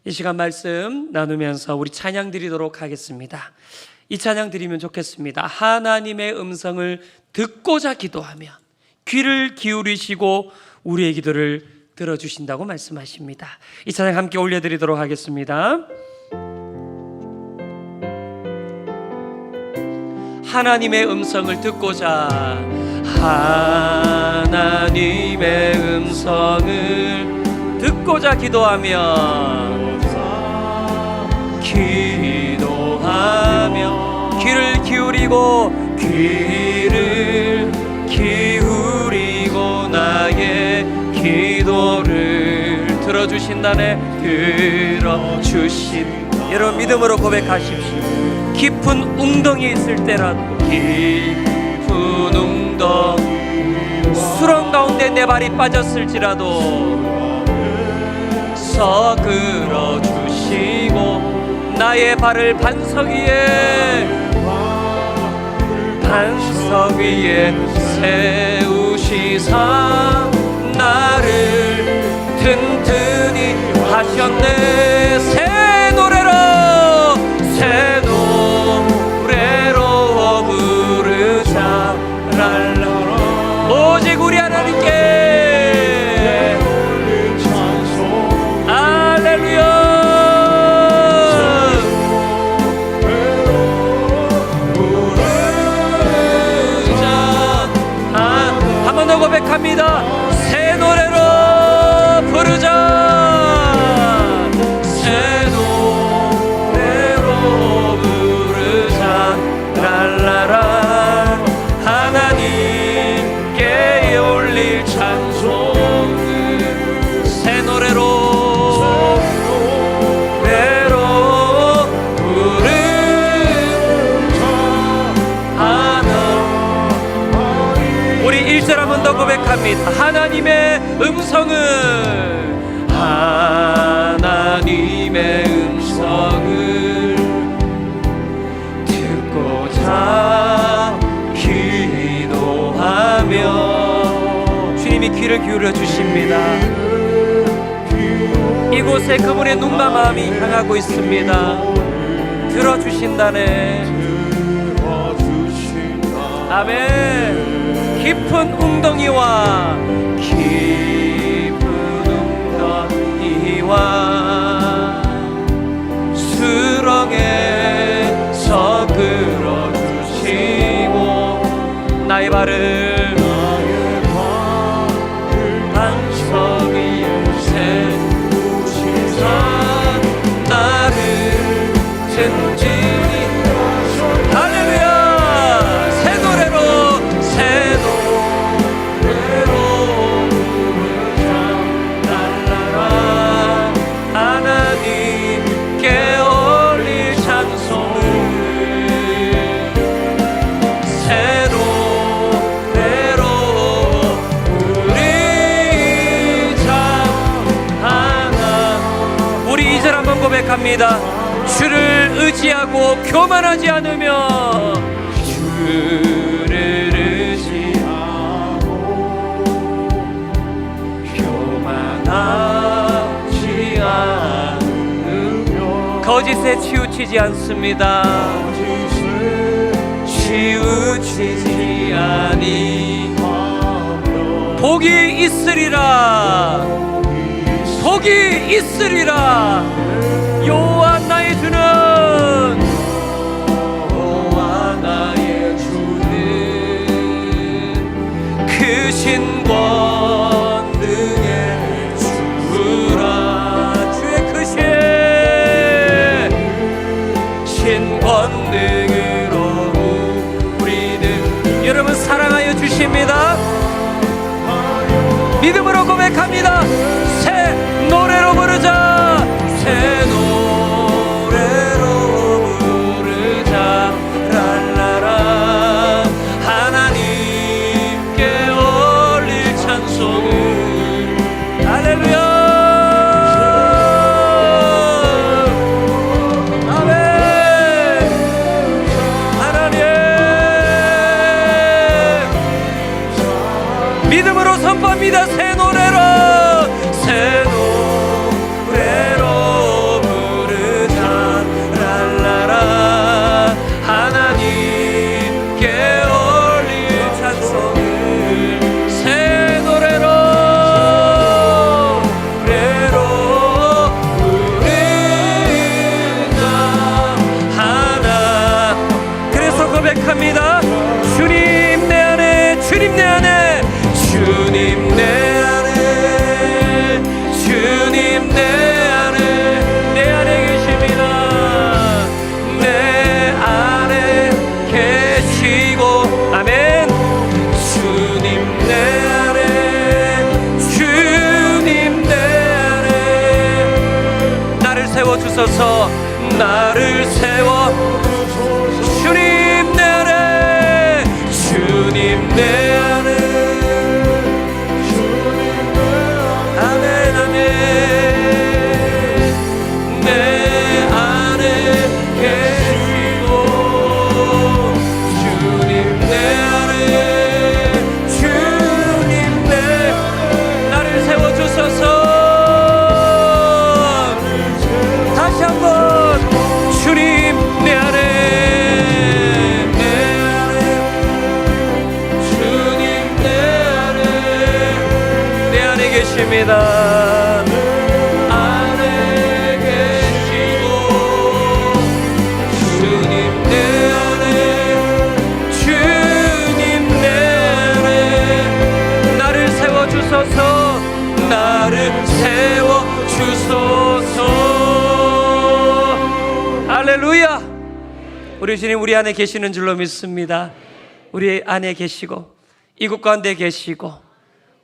이 시간 말씀 나누면서 우리 찬양 드리도록 하겠습니다. 이 찬양 드리면 좋겠습니다. 하나님의 음성을 듣고자 기도하면 귀를 기울이시고 우리의 기도를 들어주신다고 말씀하십니다. 이 찬양 함께 올려드리도록 하겠습니다. 하나님의 음성을 듣고자, 하나님의 음성을 듣고자 기도하며 귀를 기울이고 나의 기도를 들어주신다네. 여러분 믿음으로 고백하십시오. 깊은 웅덩이 있을 때라도, 깊은 웅덩이 수렁 가운데 내 발이 빠졌을지라도 서끌어 주시고 나의 발을 반석 위에 세우시사 나를 든든히 하셨네. 새 노래로 부르자. 오직 우리 하나님께 고백합니다. 새 노래로 부르자. 새 노래로 부르자. 랄라라. 하나님께 올릴 찬송을 새 노래로 고백합니다. 하나님의 음성을 듣고자 기도하며 주님이 귀를 기울여 주십니다. 이곳에 그분의 눈과 마음이 향하고 있습니다. 들어주신다네. 아멘. 깊은 웅덩이와 수렁에서 끌어주시고 나의 발을 반석 위에 세우시사 나를 든든히. 할렐루야. 새 노래로 고백합니다. 주를 의지하고 교만하지 않으며 거짓에 치우치지 않습니다. 치우치지 아니하며 복이 있으리라. 여호와 나의 주는 크신 권능의 주라. 주의 크신 권능으로 우리는 여러분 사랑하여 주십니다. 믿음으로 고백합니다. 새 노래로 부르자. 새 노래로 세워주소서. 나를 세워 주님 내 안에, 주님 내 안에, 아멘 아멘. 내 안에 계시고 주님 내 안에, 주님 내 나를 세워주소서. 다시 한번 주님 내 안에, 내 안에, 주님 내 안에, 내 안에 계십니다. 안에 계시고 주님 내 안에, 주님 내 안에, 나를 세워주소서. 나를 세워주소서. 할렐루야. 우리 주님 우리 안에 계시는 줄로 믿습니다. 우리 안에 계시고 이곳 가운데 계시고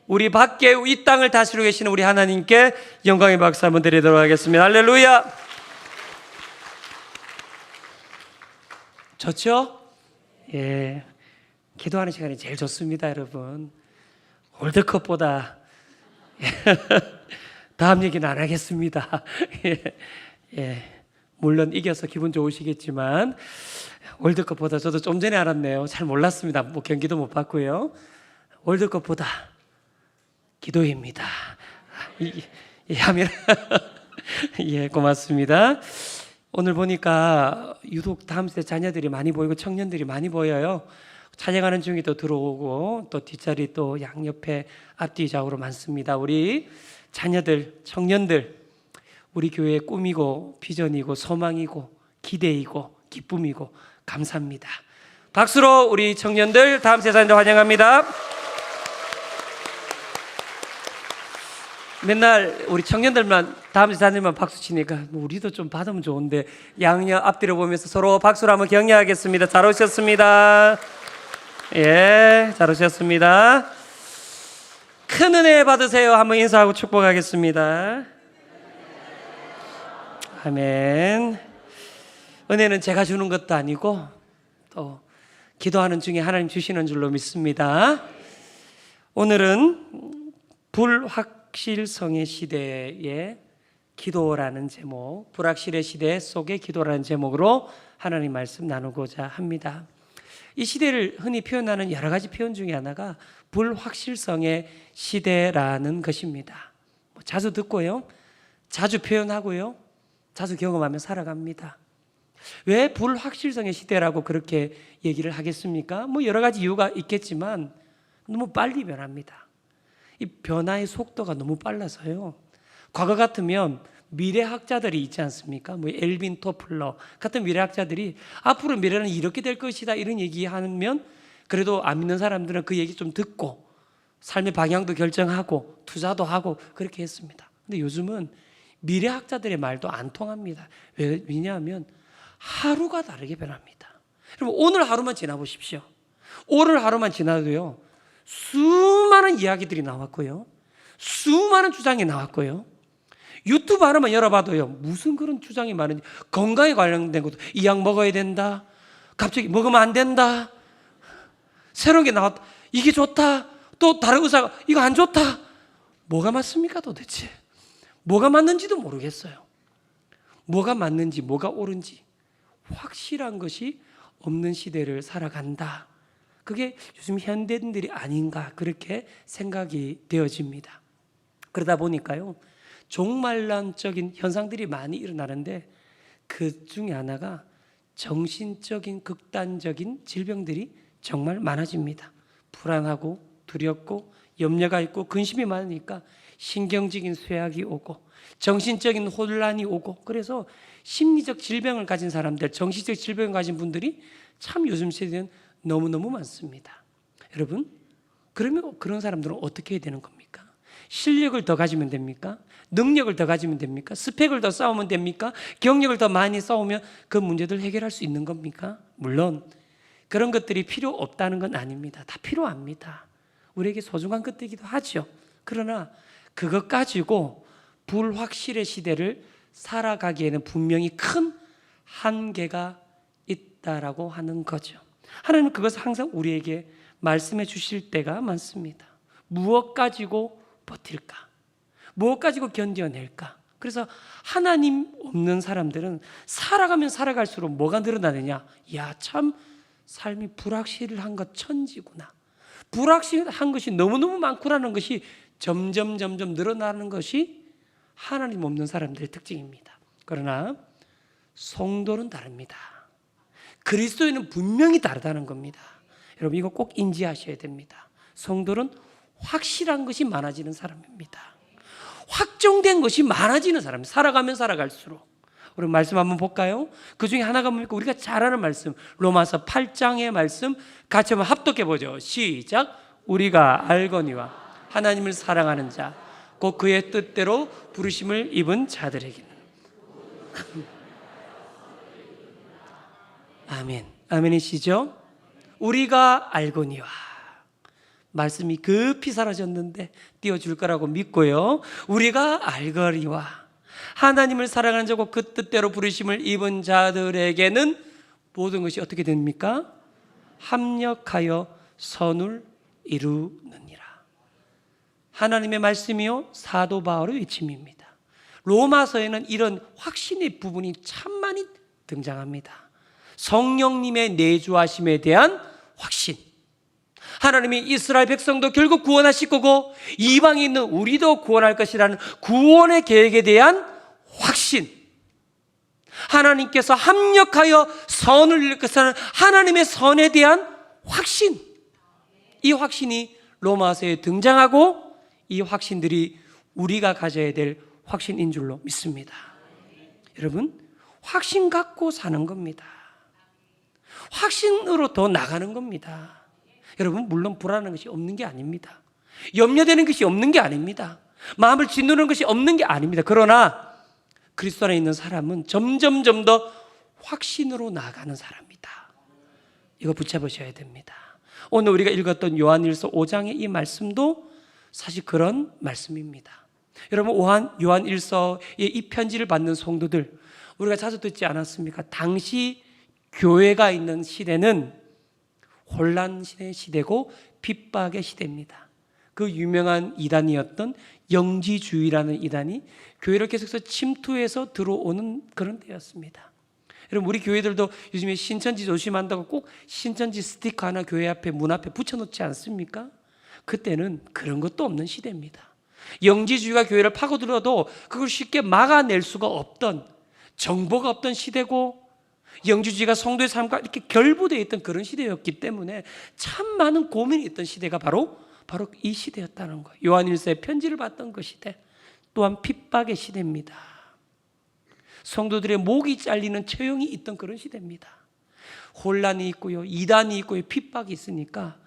우리 밖에 이 땅을 다스리고 계시는 우리 하나님께 영광의 박수 한번 드리도록 하겠습니다. 할렐루야. 좋죠? 예, 기도하는 시간이 제일 좋습니다, 여러분. 월드컵보다 다음 얘기는 안 하겠습니다. 예, 물론 이겨서 기분 좋으시겠지만 월드컵보다, 저도 좀 전에 알았네요. 잘 몰랐습니다. 뭐 경기도 못 봤고요. 월드컵보다 기도입니다. 하면 예, 고맙습니다. 오늘 보니까 유독 다음 세대 자녀들이 많이 보이고 청년들이 많이 보여요. 찬양하는 중에 또 들어오고 또 뒷자리 또 양옆에 앞뒤 좌우로 많습니다. 우리 자녀들, 청년들, 우리 교회의 꿈이고 비전이고 소망이고 기대이고 기쁨이고 감사합니다. 박수로 우리 청년들 다음 세상도 환영합니다. 맨날 우리 청년들만 다음 세상들만 박수 치니까 우리도 좀 받으면 좋은데, 양옆 앞뒤로 보면서 서로 박수로 한번 격려하겠습니다. 잘 오셨습니다. 예, 잘 오셨습니다. 큰 은혜 받으세요. 한번 인사하고 축복하겠습니다. 아멘. 은혜는 제가 주는 것도 아니고 또 기도하는 중에 하나님 주시는 줄로 믿습니다. 오늘은 불확실성의 시대에 기도라는 제목, 불확실의 시대 속의 기도라는 제목으로 하나님 말씀 나누고자 합니다. 이 시대를 흔히 표현하는 여러 가지 표현 중에 하나가 불확실성의 시대라는 것입니다. 자주 듣고요, 자주 표현하고요, 자주 경험하며 살아갑니다. 왜 불확실성의 시대라고 그렇게 얘기를 하겠습니까? 뭐 여러 가지 이유가 있겠지만 너무 빨리 변합니다. 이 변화의 속도가 너무 빨라서요. 과거 같으면 미래학자들이 있지 않습니까? 뭐 엘빈 토플러 같은 미래학자들이 앞으로 미래는 이렇게 될 것이다 이런 얘기하면 그래도 안 믿는 사람들은 그 얘기 좀 듣고 삶의 방향도 결정하고 투자도 하고 그렇게 했습니다. 근데 요즘은 미래학자들의 말도 안 통합니다. 왜냐하면 하루가 다르게 변합니다. 여러분, 오늘 하루만 지나보십시오. 오늘 하루만 지나도요, 수많은 이야기들이 나왔고요, 수많은 주장이 나왔고요, 유튜브 하나만 열어봐도요, 무슨 그런 주장이 많은지, 건강에 관련된 것도 이 약 먹어야 된다, 갑자기 먹으면 안 된다, 새로운 게 나왔다, 이게 좋다, 또 다른 의사가 이거 안 좋다. 뭐가 맞습니까 도대체? 뭐가 맞는지도 모르겠어요. 뭐가 맞는지 뭐가 옳은지 확실한 것이 없는 시대를 살아간다. 그게 요즘 현대인들이 아닌가 그렇게 생각이 되어집니다. 그러다 보니까요, 종말론적인 현상들이 많이 일어나는데 그 중에 하나가 정신적인 극단적인 질병들이 정말 많아집니다. 불안하고 두렵고 염려가 있고 근심이 많으니까 신경적인 쇠약이 오고 정신적인 혼란이 오고, 그래서 심리적 질병을 가진 사람들, 정신적 질병을 가진 분들이 참 요즘 세대는 너무너무 많습니다. 여러분, 그러면 그런 사람들은 어떻게 해야 되는 겁니까? 실력을 더 가지면 됩니까? 능력을 더 가지면 됩니까? 스펙을 더 쌓으면 됩니까? 경력을 더 많이 쌓으면 그 문제들 해결할 수 있는 겁니까? 물론 그런 것들이 필요 없다는 건 아닙니다. 다 필요합니다. 우리에게 소중한 것들이기도 하죠. 그러나 그것 가지고 불확실의 시대를 살아가기에는 분명히 큰 한계가 있다라고 하는 거죠. 하나님은 그것을 항상 우리에게 말씀해 주실 때가 많습니다. 무엇 가지고 버틸까? 무엇 가지고 견뎌낼까? 그래서 하나님 없는 사람들은 살아가면 살아갈수록 뭐가 늘어나느냐? 야, 참 삶이 불확실한 것 천지구나. 불확실한 것이 너무너무 많구나는 것이 점점 늘어나는 것이 하나님 없는 사람들의 특징입니다. 그러나 성도는 다릅니다. 그리스도인은 분명히 다르다는 겁니다. 여러분 이거 꼭 인지하셔야 됩니다. 성도는 확실한 것이 많아지는 사람입니다. 확정된 것이 많아지는 사람, 살아가면 살아갈수록. 우리 말씀 한번 볼까요? 그 중에 하나가 뭡니까? 우리가 잘 아는 말씀, 로마서 8장의 말씀 같이 한번 합독해 보죠. 시작. 우리가 알거니와 하나님을 사랑하는 자, 곧 그의 뜻대로 부르심을 입은 자들에게는. 아멘. 아멘이시죠? 우리가 알거니와. 말씀이 급히 사라졌는데 띄워줄 거라고 믿고요. 우리가 알거니와 하나님을 사랑하는 자고 그 뜻대로 부르심을 입은 자들에게는 모든 것이 어떻게 됩니까? 합력하여 선을 이루느니라. 하나님의 말씀이요 사도 바울의 외침입니다. 로마서에는 이런 확신의 부분이 참 많이 등장합니다. 성령님의 내주하심에 대한 확신. 하나님이 이스라엘 백성도 결국 구원하실 거고 이방에 있는 우리도 구원할 것이라는 구원의 계획에 대한 확신. 하나님께서 합력하여 선을 이룰 것은 하나님의 선에 대한 확신. 이 확신이 로마서에 등장하고 이 확신들이 우리가 가져야 될 확신인 줄로 믿습니다. 여러분, 확신 갖고 사는 겁니다. 확신으로 더 나가는 겁니다. 여러분, 물론 불안한 것이 없는 게 아닙니다. 염려되는 것이 없는 게 아닙니다. 마음을 짓누르는 것이 없는 게 아닙니다. 그러나 그리스도 안에 있는 사람은 점점 더 확신으로 나아가는 사람이다. 이거 붙여보셔야 됩니다. 오늘 우리가 읽었던 요한일서 5장의 이 말씀도 사실 그런 말씀입니다. 여러분, 요한일서의 이 편지를 받는 성도들, 우리가 자주 듣지 않았습니까? 당시 교회가 있는 시대는 혼란 시대고 핍박의 시대입니다. 그 유명한 이단이었던 영지주의라는 이단이 교회를 계속해서 침투해서 들어오는 그런 때였습니다. 여러분, 우리 교회들도 요즘에 신천지 조심한다고 꼭 신천지 스티커 하나 교회 앞에 문 앞에 붙여놓지 않습니까? 그때는 그런 것도 없는 시대입니다. 영지주의가 교회를 파고들어도 그걸 쉽게 막아낼 수가 없던, 정보가 없던 시대고 영지주의가 성도의 삶과 이렇게 결부되어 있던 그런 시대였기 때문에 참 많은 고민이 있던 시대가 바로 이 시대였다는 거예요. 요한일서의 편지를 받던 그 시대, 또한 핍박의 시대입니다. 성도들의 목이 잘리는 처형이 있던 그런 시대입니다. 혼란이 있고요, 이단이 있고요, 핍박이 있으니까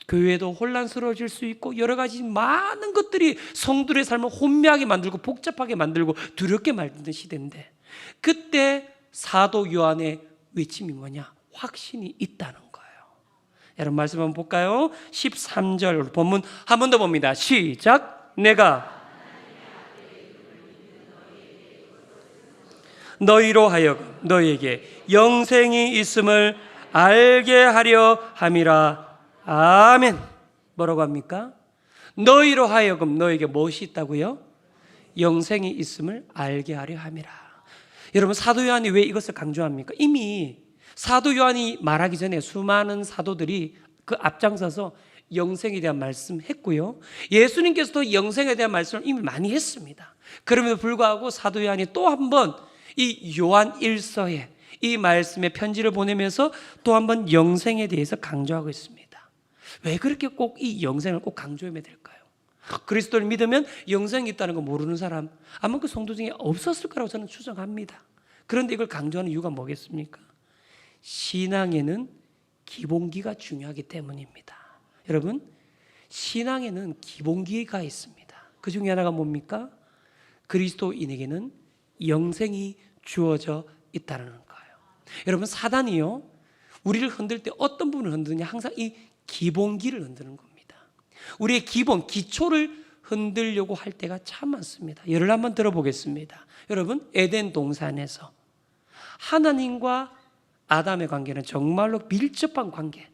교회도 혼란스러워질 수 있고 여러 가지 많은 것들이 성도들의 삶을 혼미하게 만들고 복잡하게 만들고 두렵게 만드는 시대인데, 그때 사도 요한의 외침이 뭐냐? 확신이 있다는 거예요. 여러분, 말씀 한번 볼까요? 13절 본문 한 번 더 봅니다. 시작. 내가 너희로 하여금 너희에게 영생이 있음을 알게 하려 함이라. 아멘. 뭐라고 합니까? 너희로 하여금 너희에게 무엇이 있다고요? 영생이 있음을 알게 하려 함이라. 여러분, 사도 요한이 왜 이것을 강조합니까? 이미 사도 요한이 말하기 전에 수많은 사도들이 그 앞장서서 영생에 대한 말씀했고요, 예수님께서도 영생에 대한 말씀을 이미 많이 했습니다. 그럼에도 불구하고 사도 요한이 또 한 번 이 요한 1서에 이 말씀의 편지를 보내면서 또 한 번 영생에 대해서 강조하고 있습니다. 왜 그렇게 꼭 이 영생을 꼭 강조해야 될까요? 그리스도를 믿으면 영생이 있다는 거 모르는 사람 아마 그 성도 중에 없었을 거라고 저는 추정합니다. 그런데 이걸 강조하는 이유가 뭐겠습니까? 신앙에는 기본기가 중요하기 때문입니다. 여러분, 신앙에는 기본기가 있습니다. 그 중에 하나가 뭡니까? 그리스도인에게는 영생이 주어져 있다는 거예요. 여러분, 사단이요, 우리를 흔들 때 어떤 부분을 흔드느냐? 항상 이 기본기를 흔드는 겁니다. 우리의 기본, 기초를 흔들려고 할 때가 참 많습니다. 예를 한번 들어보겠습니다. 여러분, 에덴 동산에서 하나님과 아담의 관계는 정말로 밀접한 관계,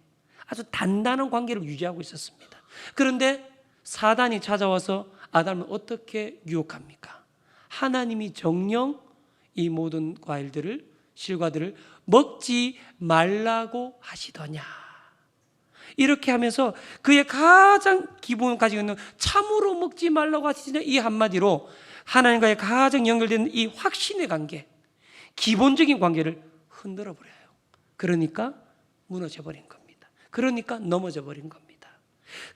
아주 단단한 관계를 유지하고 있었습니다. 그런데 사단이 찾아와서 아담을 어떻게 유혹합니까? 하나님이 정녕 이 모든 과일들을, 실과들을 먹지 말라고 하시더냐, 이렇게 하면서 그의 가장 기본을 가지고 있는 참으로 먹지 말라고 하시더냐, 이 한마디로 하나님과의 가장 연결되는 이 확신의 관계, 기본적인 관계를 흔들어 버려요. 그러니까 무너져 버린 겁니다. 그러니까 넘어져 버린 겁니다.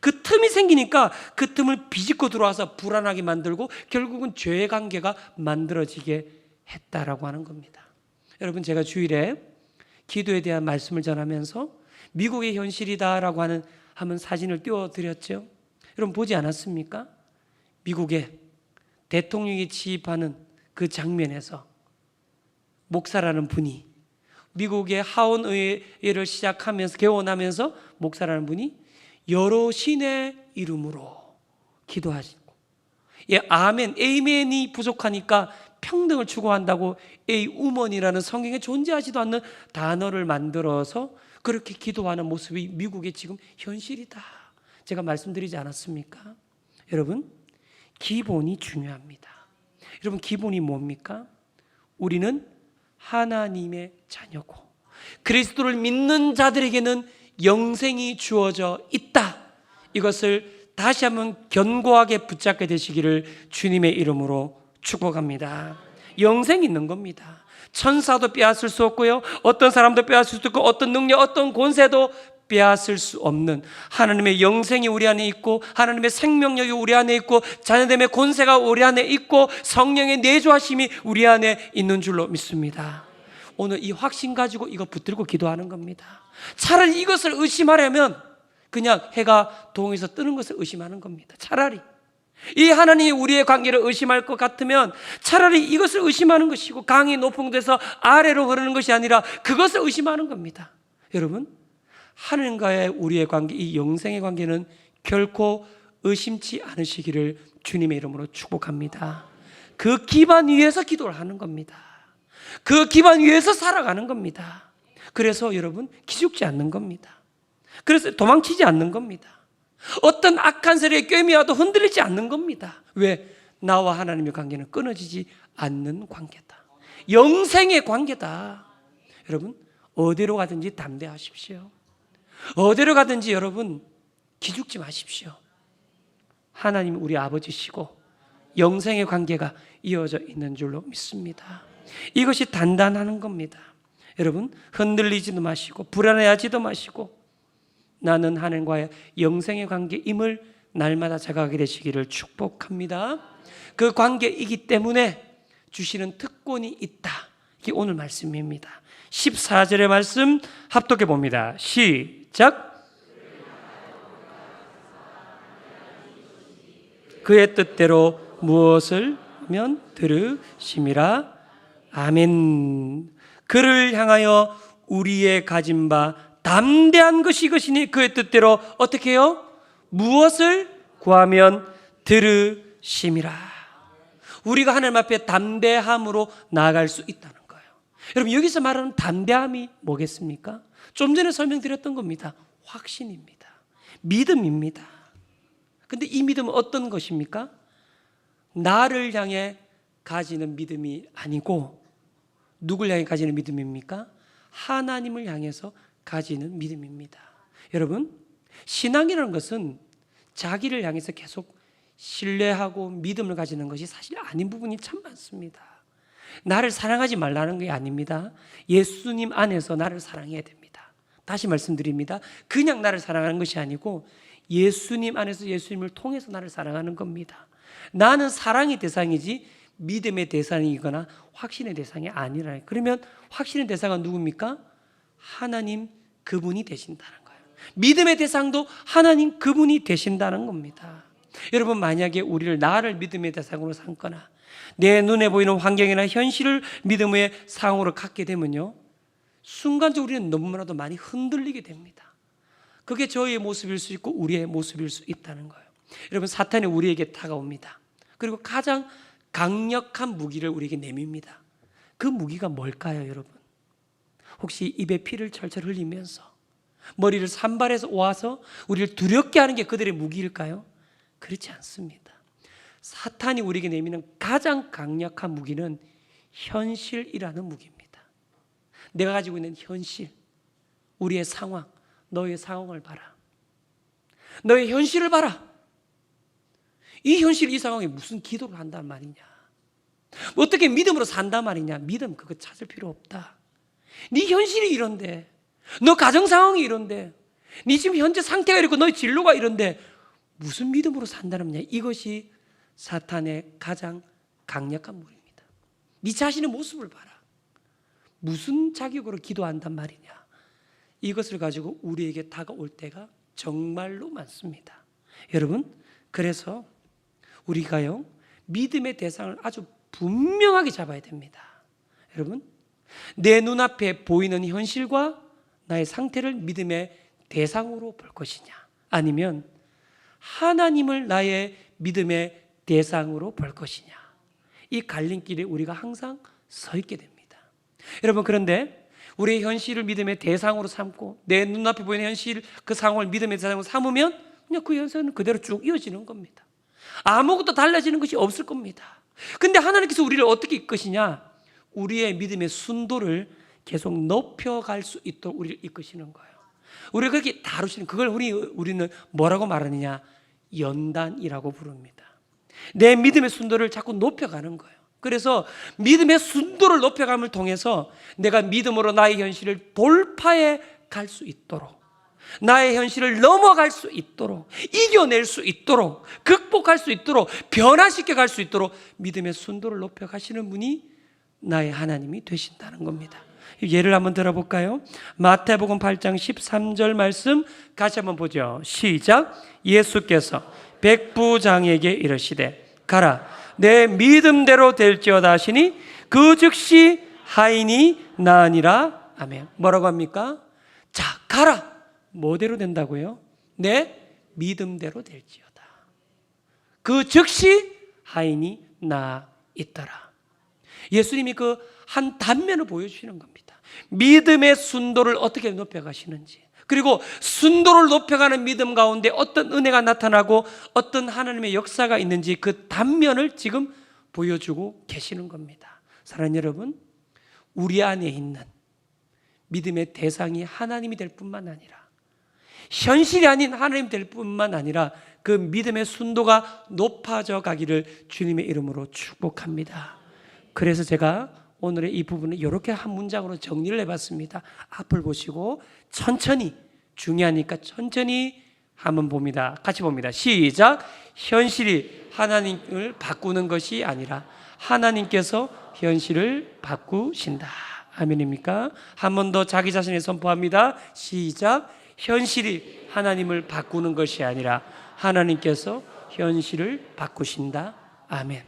그 틈이 생기니까 그 틈을 비집고 들어와서 불안하게 만들고 결국은 죄의 관계가 만들어지게 했다라고 하는 겁니다. 여러분, 제가 주일에 기도에 대한 말씀을 전하면서 미국의 현실이다라고 하면 사진을 띄워드렸죠. 여러분, 보지 않았습니까? 미국의 대통령이 취입하는 그 장면에서 목사라는 분이, 미국의 하원의회를 시작하면서 개원하면서 목사라는 분이 여러 신의 이름으로 기도하시고, 예, 아멘, 에이멘이 부족하니까 평등을 추구한다고 에이우먼이라는 성경에 존재하지도 않는 단어를 만들어서 그렇게 기도하는 모습이 미국의 지금 현실이다, 제가 말씀드리지 않았습니까? 여러분, 기본이 중요합니다. 여러분, 기본이 뭡니까? 우리는 하나님의 자녀고 그리스도를 믿는 자들에게는 영생이 주어져 있다. 이것을 다시 한번 견고하게 붙잡게 되시기를 주님의 이름으로 축복합니다. 영생이 있는 겁니다. 천사도 빼앗을 수 없고요, 어떤 사람도 빼앗을 수 없고, 어떤 능력, 어떤 권세도 빼앗을 수 없는 하나님의 영생이 우리 안에 있고, 하나님의 생명력이 우리 안에 있고, 자녀됨의 권세가 우리 안에 있고, 성령의 내주하심이 우리 안에 있는 줄로 믿습니다. 오늘 이 확신 가지고 이거 붙들고 기도하는 겁니다. 차라리 이것을 의심하려면 그냥 해가 동에서 뜨는 것을 의심하는 겁니다. 차라리 이 하나님이 우리의 관계를 의심할 것 같으면 차라리 이것을 의심하는 것이고, 강이 높은 곳에서 아래로 흐르는 것이 아니라 그것을 의심하는 겁니다. 여러분, 하나님과의 우리의 관계, 이 영생의 관계는 결코 의심치 않으시기를 주님의 이름으로 축복합니다. 그 기반 위에서 기도를 하는 겁니다. 그 기반 위에서 살아가는 겁니다. 그래서 여러분, 기죽지 않는 겁니다. 그래서 도망치지 않는 겁니다. 어떤 악한 세력에 꿰매어도 흔들리지 않는 겁니다. 왜? 나와 하나님의 관계는 끊어지지 않는 관계다. 영생의 관계다. 여러분, 어디로 가든지 담대하십시오. 어디로 가든지 여러분, 기죽지 마십시오. 하나님이 우리 아버지시고 영생의 관계가 이어져 있는 줄로 믿습니다. 이것이 단단한 겁니다. 여러분, 흔들리지도 마시고 불안해하지도 마시고, 나는 하나님과의 영생의 관계임을 날마다 자각하게 되시기를 축복합니다. 그 관계이기 때문에 주시는 특권이 있다. 이게 오늘 말씀입니다. 14절의 말씀 합독해 봅니다. 시작. 그의 뜻대로 무엇을 하면 들으심이라. 아멘. 그를 향하여 우리의 가진 바 담대한 것이 이것이니 그의 뜻대로 어떻게 해요? 무엇을 구하면 들으심이라. 우리가 하나님 앞에 담대함으로 나아갈 수 있다는 거예요. 여러분, 여기서 말하는 담대함이 뭐겠습니까? 좀 전에 설명드렸던 겁니다. 확신입니다. 믿음입니다. 근데 이 믿음은 어떤 것입니까? 나를 향해 가지는 믿음이 아니고 누굴 향해 가지는 믿음입니까? 하나님을 향해서 가지는 믿음입니다. 여러분, 신앙이라는 것은 자기를 향해서 계속 신뢰하고 믿음을 가지는 것이 사실 아닌 부분이 참 많습니다. 나를 사랑하지 말라는 게 아닙니다. 예수님 안에서 나를 사랑해야 됩니다. 다시 말씀드립니다. 그냥 나를 사랑하는 것이 아니고 예수님 안에서 예수님을 통해서 나를 사랑하는 겁니다. 나는 사랑의 대상이지 믿음의 대상이거나 확신의 대상이 아니라. 그러면 확신의 대상은 누굽니까? 하나님 그분이 되신다는 거예요. 믿음의 대상도 하나님 그분이 되신다는 겁니다. 여러분, 만약에 우리를 나를 믿음의 대상으로 삼거나 내 눈에 보이는 환경이나 현실을 믿음의 상으로 갖게 되면요, 순간적으로 우리는 너무나도 많이 흔들리게 됩니다. 그게 저의 모습일 수 있고 우리의 모습일 수 있다는 거예요. 여러분, 사탄이 우리에게 다가옵니다. 그리고 가장 강력한 무기를 우리에게 내밉니다. 그 무기가 뭘까요, 여러분? 혹시 입에 피를 철철 흘리면서 머리를 산발해서 와서 우리를 두렵게 하는 게 그들의 무기일까요? 그렇지 않습니다. 사탄이 우리에게 내미는 가장 강력한 무기는 현실이라는 무기입니다. 내가 가지고 있는 현실, 우리의 상황, 너의 상황을 봐라. 너의 현실을 봐라. 이 현실, 이 상황에 무슨 기도를 한단 말이냐? 어떻게 믿음으로 산단 말이냐? 믿음 그거 찾을 필요 없다. 네 현실이 이런데, 너 가정 상황이 이런데, 네 지금 현재 상태가 이렇고 너의 진로가 이런데 무슨 믿음으로 산다는 거냐? 이것이 사탄의 가장 강력한 무기입니다. 네 자신의 모습을 봐라. 무슨 자격으로 기도한단 말이냐? 이것을 가지고 우리에게 다가올 때가 정말로 많습니다. 여러분, 그래서 우리가요, 믿음의 대상을 아주 분명하게 잡아야 됩니다. 여러분, 내 눈앞에 보이는 현실과 나의 상태를 믿음의 대상으로 볼 것이냐, 아니면 하나님을 나의 믿음의 대상으로 볼 것이냐, 이 갈림길에 우리가 항상 서 있게 됩니다. 여러분, 그런데 우리의 현실을 믿음의 대상으로 삼고 내 눈앞에 보이는 현실, 그 상황을 믿음의 대상으로 삼으면 그냥 그 현실은 그대로 쭉 이어지는 겁니다. 아무것도 달라지는 것이 없을 겁니다. 근데 하나님께서 우리를 어떻게 이끄시냐? 우리의 믿음의 순도를 계속 높여갈 수 있도록 우리를 이끄시는 거예요. 우리가 그렇게 다루시는, 그걸 우리는 뭐라고 말하느냐? 연단이라고 부릅니다. 내 믿음의 순도를 자꾸 높여가는 거예요. 그래서 믿음의 순도를 높여감을 통해서 내가 믿음으로 나의 현실을 돌파해 갈 수 있도록, 나의 현실을 넘어갈 수 있도록, 이겨낼 수 있도록, 극복할 수 있도록, 변화시켜 갈 수 있도록 믿음의 순도를 높여 가시는 분이 나의 하나님이 되신다는 겁니다. 예를 한번 들어볼까요? 마태복음 8장 13절 말씀 같이 한번 보죠. 시작. 예수께서 백부장에게 이르시되 가라, 내 믿음대로 될지어다 하시니 그 즉시 하인이 나으니라. 아멘. 뭐라고 합니까? 자, 가라. 뭐대로 된다고요? 내 믿음대로 될지어다. 그 즉시 하인이 나있더라. 예수님이 그 한 단면을 보여주시는 겁니다. 믿음의 순도를 어떻게 높여가시는지, 그리고 순도를 높여가는 믿음 가운데 어떤 은혜가 나타나고 어떤 하나님의 역사가 있는지 그 단면을 지금 보여주고 계시는 겁니다. 사랑하는 여러분, 우리 안에 있는 믿음의 대상이 하나님이 될 뿐만 아니라, 현실이 아닌 하나님 될 뿐만 아니라 그 믿음의 순도가 높아져 가기를 주님의 이름으로 축복합니다. 그래서 제가 오늘의 이 부분을 이렇게 한 문장으로 정리를 해봤습니다. 앞을 보시고 천천히, 중요하니까 천천히 한번 봅니다. 같이 봅니다. 시작. 현실이 하나님을 바꾸는 것이 아니라 하나님께서 현실을 바꾸신다. 아멘입니까? 한 번 더 자기 자신을 선포합니다. 시작. 현실이 하나님을 바꾸는 것이 아니라 하나님께서 현실을 바꾸신다. 아멘.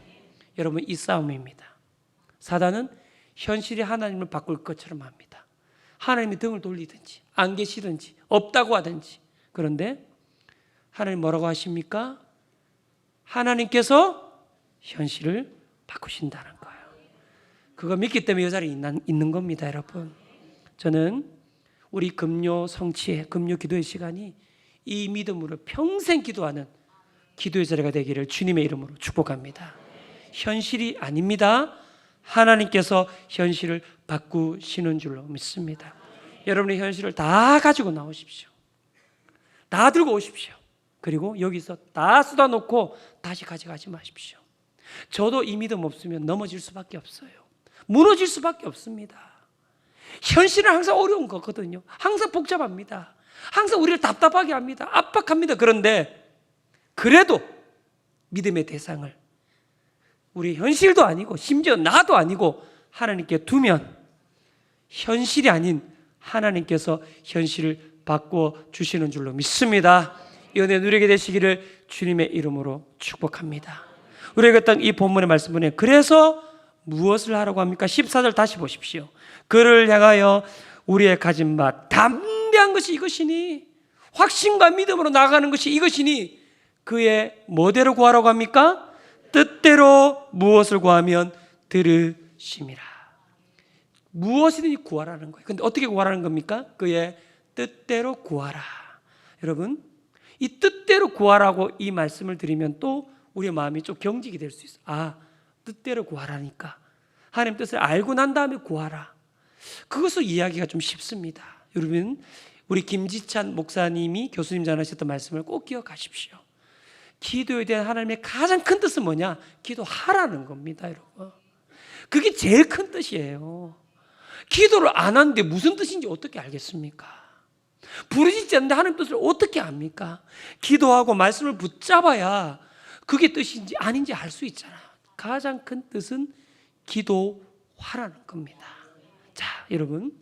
여러분, 이 싸움입니다. 사단은 현실이 하나님을 바꿀 것처럼 합니다. 하나님이 등을 돌리든지 안 계시든지 없다고 하든지. 그런데 하나님 뭐라고 하십니까? 하나님께서 현실을 바꾸신다는 거예요. 그거 믿기 때문에 이 자리에 있는 겁니다, 여러분. 저는 우리 금요 성취의 금요 기도의 시간이 이 믿음으로 평생 기도하는 기도의 자리가 되기를 주님의 이름으로 축복합니다. 현실이 아닙니다. 하나님께서 현실을 바꾸시는 줄로 믿습니다. 여러분의 현실을 다 가지고 나오십시오. 다 들고 오십시오. 그리고 여기서 다 쏟아놓고 다시 가져가지 마십시오. 저도 이 믿음 없으면 넘어질 수밖에 없어요. 무너질 수밖에 없습니다. 현실은 항상 어려운 거거든요. 항상 복잡합니다. 항상 우리를 답답하게 합니다. 압박합니다. 그런데 그래도 믿음의 대상을 우리 현실도 아니고 심지어 나도 아니고 하나님께 두면 현실이 아닌 하나님께서 현실을 바꿔 주시는 줄로 믿습니다. 이 은혜 누리게 되시기를 주님의 이름으로 축복합니다. 우리에게 어떤 이 본문의 말씀 보내 그래서 무엇을 하라고 합니까? 14절 다시 보십시오. 그를 향하여 우리의 가진 바 담대한 것이 이것이니, 확신과 믿음으로 나아가는 것이 이것이니 그의 뭐대로 구하라고 합니까? 뜻대로 무엇을 구하면 들으심이라. 무엇이든지 구하라는 거예요. 근데 어떻게 구하라는 겁니까? 그의 뜻대로 구하라. 여러분, 이 뜻대로 구하라고 이 말씀을 드리면 또 우리의 마음이 좀 경직이 될 수 있어요. 아, 뜻대로 구하라니까. 하나님 뜻을 알고 난 다음에 구하라. 그것을 이해하기가 좀 쉽습니다. 여러분, 우리 김지찬 목사님이 교수님 전하셨던 말씀을 꼭 기억하십시오. 기도에 대한 하나님의 가장 큰 뜻은 뭐냐? 기도하라는 겁니다, 여러분. 그게 제일 큰 뜻이에요. 기도를 안 하는데 무슨 뜻인지 어떻게 알겠습니까? 부르짖지 않는데 하나님 뜻을 어떻게 압니까? 기도하고 말씀을 붙잡아야 그게 뜻인지 아닌지 알 수 있잖아요. 가장 큰 뜻은 기도하라는 겁니다. 자, 여러분,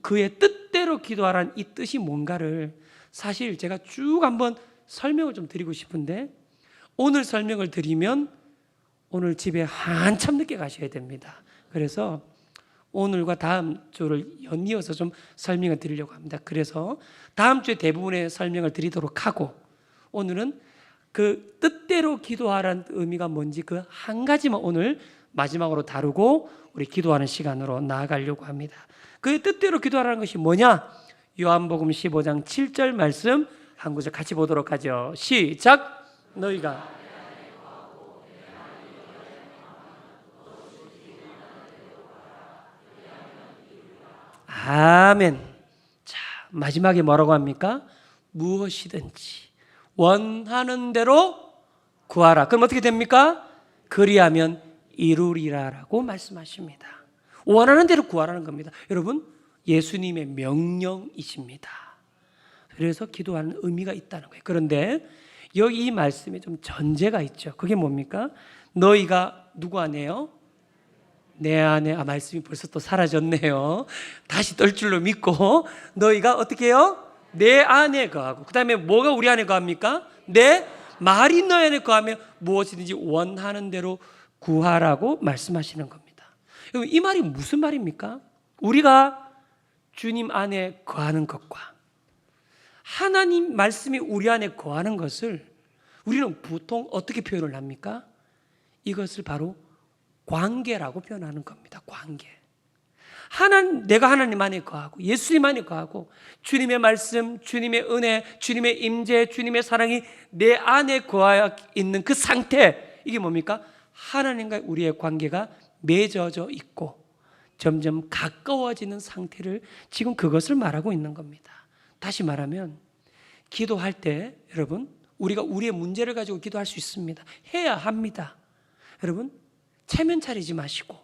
그의 뜻대로 기도하라는 이 뜻이 뭔가를 사실 제가 쭉 한번 설명을 좀 드리고 싶은데, 오늘 설명을 드리면 오늘 집에 한참 늦게 가셔야 됩니다. 그래서 오늘과 다음 주를 연이어서 좀 설명을 드리려고 합니다. 그래서 다음 주에 대부분의 설명을 드리도록 하고, 오늘은 그 뜻대로 기도하라는 의미가 뭔지 그 한 가지만 오늘 마지막으로 다루고 우리 기도하는 시간으로 나아가려고 합니다. 그 뜻대로 기도하라는 것이 뭐냐? 요한복음 15장 7절 말씀 한 구절 같이 보도록 하죠. 시작. 너희가 아멘. 자, 마지막에 뭐라고 합니까? 무엇이든지 원하는 대로 구하라. 그럼 어떻게 됩니까? 그리하면 이루리라라고 말씀하십니다. 원하는 대로 구하라는 겁니다. 여러분, 예수님의 명령이십니다. 그래서 기도하는 의미가 있다는 거예요. 그런데 여기 이 말씀에 좀 전제가 있죠. 그게 뭡니까? 너희가 누구 안에요? 내 안에. 말씀이 벌써 또 사라졌네요. 다시 뜰 줄로 믿고 너희가 어떻게 해요? 내 안에 거하고, 그 다음에 뭐가 우리 안에 거합니까? 내 말이 너희 안에 거하며 무엇이든지 원하는 대로 구하라고 말씀하시는 겁니다. 여러분, 이 말이 무슨 말입니까? 우리가 주님 안에 거하는 것과 하나님 말씀이 우리 안에 거하는 것을 우리는 보통 어떻게 표현을 합니까? 이것을 바로 관계라고 표현하는 겁니다. 관계. 내가 하나님 안에 거하고 예수님 안에 거하고 주님의 말씀, 주님의 은혜, 주님의 임재, 주님의 사랑이 내 안에 거하여 있는 그 상태, 이게 뭡니까? 하나님과 우리의 관계가 맺어져 있고 점점 가까워지는 상태를, 지금 그것을 말하고 있는 겁니다. 다시 말하면 기도할 때 여러분, 우리가 우리의 문제를 가지고 기도할 수 있습니다. 해야 합니다. 여러분, 체면 차리지 마시고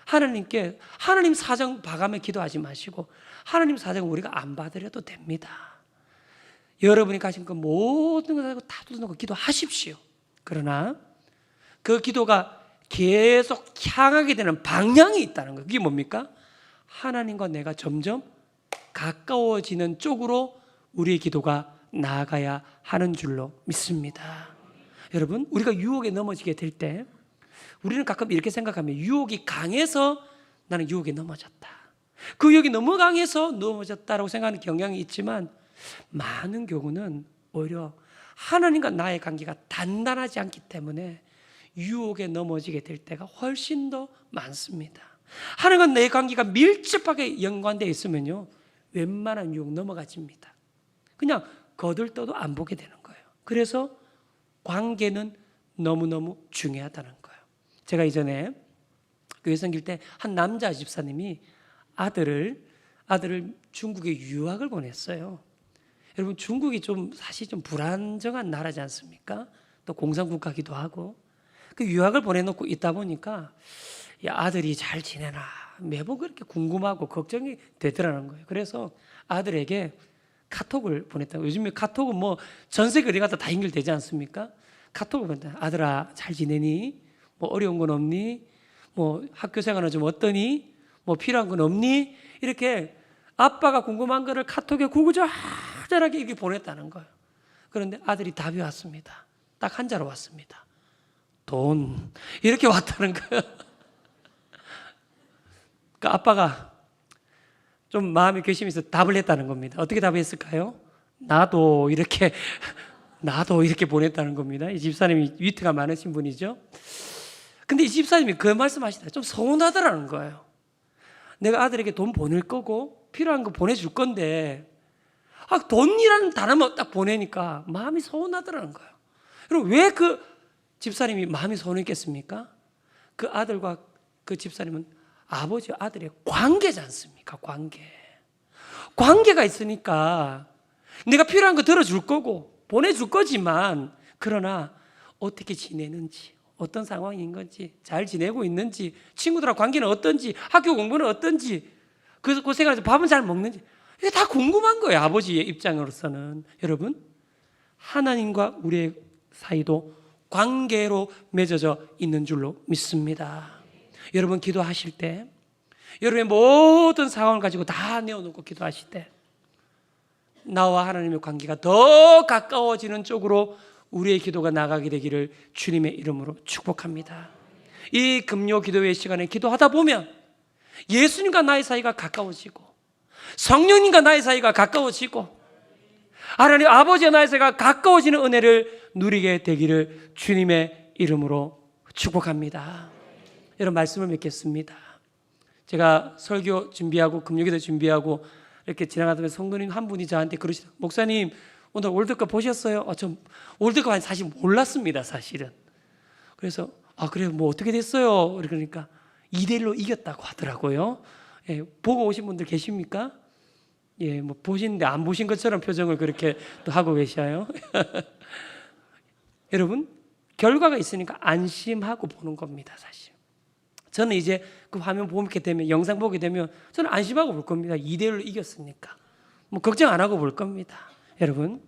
하나님께 하나님 사정 봐가며 기도하지 마시고 하나님 사정을 우리가 안 받으려도 됩니다. 여러분이 가진 그 모든 걸 가지고 다 쏟아놓고 기도하십시오. 그러나 그 기도가 계속 향하게 되는 방향이 있다는 거예요. 그게 뭡니까? 하나님과 내가 점점 가까워지는 쪽으로 우리의 기도가 나아가야 하는 줄로 믿습니다. 여러분, 우리가 유혹에 넘어지게 될 때 우리는 가끔 이렇게 생각하면 유혹이 강해서 나는 유혹에 넘어졌다, 그 유혹이 너무 강해서 넘어졌다라고 생각하는 경향이 있지만, 많은 경우는 오히려 하나님과 나의 관계가 단단하지 않기 때문에 유혹에 넘어지게 될 때가 훨씬 더 많습니다. 하나님과 내 관계가 밀접하게 연관되어 있으면요, 웬만한 유혹 넘어가집니다. 그냥 거들떠도 안 보게 되는 거예요. 그래서 관계는 너무너무 중요하다는 거예요. 제가 이전에 교회 섬길 때 한 남자 집사님이 아들을 중국에 유학을 보냈어요. 여러분, 중국이 사실 좀 불안정한 나라지 않습니까? 또 공산국가기도 하고. 그 유학을 보내놓고 있다 보니까 야, 아들이 잘 지내나 매번 그렇게 궁금하고 걱정이 되더라는 거예요. 그래서 아들에게 카톡을 보냈다고. 요즘에 카톡은 뭐 전 세계 어디 가도 다 연결되지 않습니까? 카톡을 보냈다. 아들아, 잘 지내니? 뭐 어려운 건 없니? 뭐 학교 생활은 좀 어떠니? 뭐 필요한 건 없니? 이렇게 아빠가 궁금한 거를 카톡에 구구절절하게 이렇게 보냈다는 거예요. 그런데 아들이 답이 왔습니다. 딱 한 자로 왔습니다. 돈. 이렇게 왔다는 거예요. 그러니까 아빠가 좀 마음이 괘씸해서 답을 했다는 겁니다. 어떻게 답했을까요? 나도 이렇게 나도 이렇게 보냈다는 겁니다. 이 집사님이 위트가 많으신 분이죠. 근데 이 집사님이 그 말씀하시다 좀 서운하더라는 거예요. 내가 아들에게 돈 보낼 거고 필요한 거 보내줄 건데 돈이라는 단어만 딱 보내니까 마음이 서운하더라는 거예요. 그럼 왜 그 집사님이 마음이 서운했겠습니까? 그 아들과 그 집사님은 아버지와 아들의 관계지 않습니까? 관계가 있으니까 내가 필요한 거 들어줄 거고 보내줄 거지만, 그러나 어떻게 지내는지, 어떤 상황인 건지, 잘 지내고 있는지, 친구들하고 관계는 어떤지, 학교 공부는 어떤지, 그 생활에서 밥은 잘 먹는지, 이게 다 궁금한 거예요. 아버지의 입장으로서는. 여러분, 하나님과 우리의 사이도 관계로 맺어져 있는 줄로 믿습니다. 여러분 기도하실 때, 여러분의 모든 상황을 가지고 다 내어놓고 기도하실 때 나와 하나님의 관계가 더 가까워지는 쪽으로 우리의 기도가 나가게 되기를 주님의 이름으로 축복합니다. 이 금요 기도회 시간에 기도하다 보면 예수님과 나의 사이가 가까워지고, 성령님과 나의 사이가 가까워지고, 하나님 아버지와 나의 사이가 가까워지는 은혜를 누리게 되기를 주님의 이름으로 축복합니다. 여러분, 말씀을 맺겠습니다. 제가 설교 준비하고 금요기도 준비하고 이렇게 지나가다가 성도님 한 분이 저한테 그러시더라고요. 목사님, 오늘 월드컵 보셨어요? 저 월드컵 사실 몰랐습니다, 사실은. 그래서 그래요, 뭐 어떻게 됐어요? 그러니까 2대1로 이겼다고 하더라고요. 예, 보고 오신 분들 계십니까? 예, 뭐 보시는데 안 보신 것처럼 표정을 그렇게 또 하고 계셔요. 여러분, 결과가 있으니까 안심하고 보는 겁니다, 사실. 저는 이제 그 화면 보게 되면, 영상 보게 되면 저는 안심하고 볼 겁니다. 2대1로 이겼으니까. 뭐 걱정 안 하고 볼 겁니다. 여러분,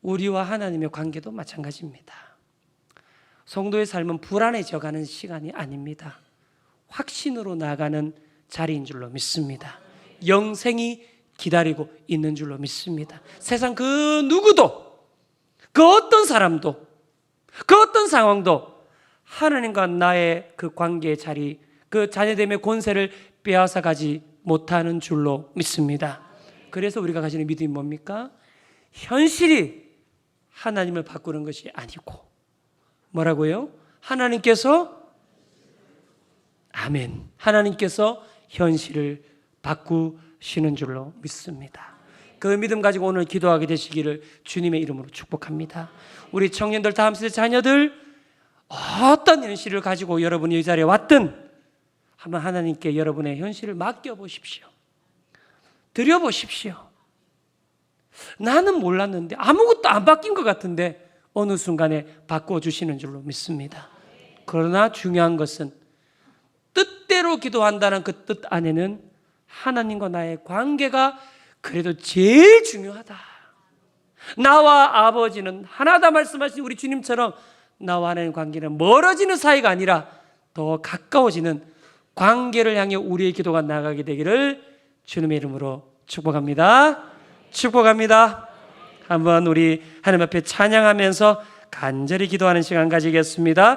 우리와 하나님의 관계도 마찬가지입니다. 성도의 삶은 불안해져가는 시간이 아닙니다. 확신으로 나가는 자리인 줄로 믿습니다. 영생이 기다리고 있는 줄로 믿습니다. 세상 그 누구도, 그 어떤 사람도, 그 어떤 상황도 하나님과 나의 그 관계의 자리, 그 자녀됨의 권세를 빼앗아 가지 못하는 줄로 믿습니다. 그래서 우리가 가지는 믿음이 뭡니까? 현실이 하나님을 바꾸는 것이 아니고, 뭐라고요? 하나님께서, 아멘, 하나님께서 현실을 바꾸시는 줄로 믿습니다. 그 믿음 가지고 오늘 기도하게 되시기를 주님의 이름으로 축복합니다. 우리 청년들, 다음 세대 자녀들, 어떤 현실을 가지고 여러분이 이 자리에 왔든 한번 하나님께 여러분의 현실을 맡겨보십시오. 드려보십시오. 나는 몰랐는데, 아무것도 안 바뀐 것 같은데 어느 순간에 바꿔주시는 줄로 믿습니다. 그러나 중요한 것은 뜻대로 기도한다는 그 뜻 안에는 하나님과 나의 관계가 그래도 제일 중요하다. 나와 아버지는 하나다 말씀하신 우리 주님처럼 나와 하나님의 관계는 멀어지는 사이가 아니라 더 가까워지는 관계를 향해 우리의 기도가 나가게 되기를 주님의 이름으로 축복합니다. 축복합니다. 한번 우리 하나님 앞에 찬양하면서 간절히 기도하는 시간 가지겠습니다.